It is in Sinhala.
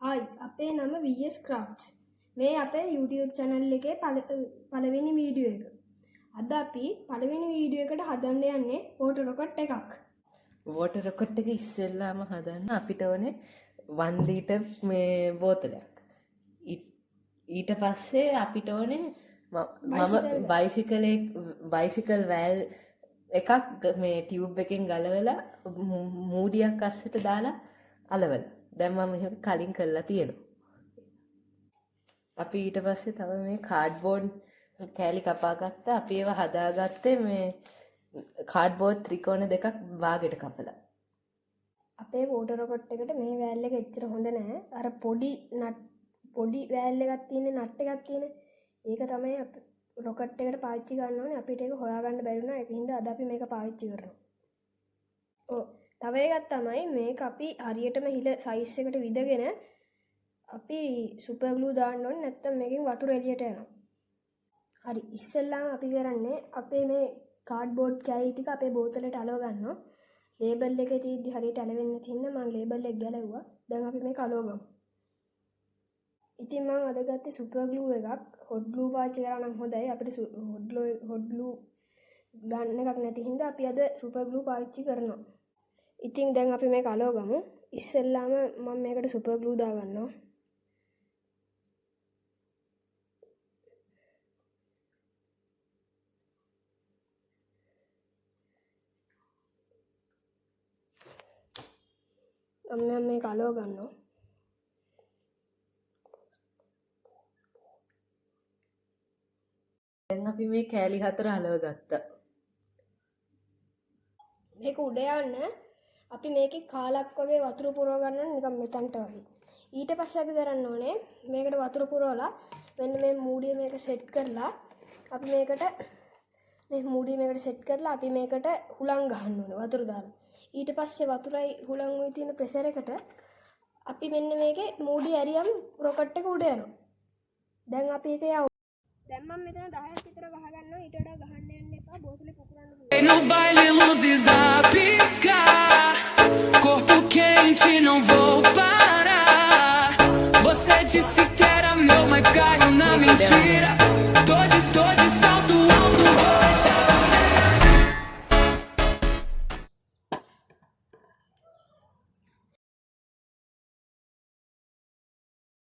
හායි අපේ නම VS Crafts. මේ අපේ YouTube channel එකේ පළවෙනි වීඩියෝ එක. අද අපි පළවෙනි වීඩියෝ එකට හදන්න යන්නේ water rocket එකක්. water rocket එක ඉස්සෙල්ලාම හදන්න අපිට ඕනේ 1 ලීටර් මේ බෝතලයක්. ඊට පස්සේ අපිට ඕනේ මම බයිසිකල් වෑල් එකක් මේ ටියුබ් එකෙන් ගලවලා මූඩියක් අස්සට දාලා අලවලා. දැන් මම මේක කලින් කරලා තියෙනවා. අපි ඊට පස්සේ තව මේ කාඩ්බෝඩ් කෑලි කපා ගත්තා. අපි ඒවා හදාගත්තේ මේ කාඩ්බෝඩ් ත්‍රිකෝණ දෙකක් භාගයට කපලා. අපේ water rocket එකට මේ වෑල් එක එච්චර හොඳ නැහැ. අර පොඩි වෑල් එකක් තියෙන නට් එකක් තියෙන. ඒක තමයි rocket එකට පාවිච්චි ගන්න ඕනේ. අපිට ඒක හොයාගන්න බැරි වුණා. ඒක හින්දා අද අපි මේක පාවිච්චි කරනවා. තව එකක් තමයි මේක අපි හරියටම හිල සයිස් එකට විදගෙන අපි සුපර් ග්ලූ දාන්න ඕනේ, නැත්නම් මේකෙන් වතුර එළියට යනවා. හරි, ඉස්සෙල්ලාම අපි කරන්නේ අපේ මේ කාඩ්බෝඩ් කෑලි ටික අපේ බෝතලෙට අලව ගන්නවා. ලේබල් එකේ තියෙද්දි හරියට ඇලවෙන්නේ නැති හින්දා මම ලේබල් එක ගැලවුවා. දැන් අපි මේක අලවගමු. ඉතින් මම අද ගත්තේ සුපර් ග්ලූ එකක්. හොට් ග්ලූ පාවිච්චි කරා නම් හොඳයි. අපිට හොට් ග්ලූ ගන්න එකක් නැති හින්දා අපි අද සුපර් ග්ලූ පාවිච්චි කරනවා. ඉතින් දැන් අපි මේක අලවගමු. ඉස්සෙල්ලාම මම මේකට සුපර් ග්ලූ දාගන්නවා. මම මේක අලව ගන්නවා. දැන් අපි මේ කෑලි 4 අලව ගත්තා. මේක උඩ යන්න අපි මේකේ කාලක් වගේ වතුර පුරව ගන්න ඕනේ, නිකන් මෙතනට වගේ. ඊට පස්සේ අපි කරන්න ඕනේ මේකට වතුර පුරවලා මෙන්න මේ මූඩිය මේක සෙට් කරලා අපි මේකට අපි මේකට හුලං ගහන්න ඕනේ වතුර දාලා. ඊට පස්සේ වතුරයි හුලං උයි තියෙන ප්‍රෙෂර් එකට අපි මෙන්න මේකේ මූඩිය ඇරියම් රොකට් එක උඩ යනවා. දැන් අපි ඒක යවමු. දැන් මම මෙතන 10ක් විතර ගහ ගන්නවා. ඊට වඩා ගහන්න යන්න එපා. බෝතලේ පුපුරන්න පුළුවන්. No baile, luzes a piscar. Corpo quente, não vou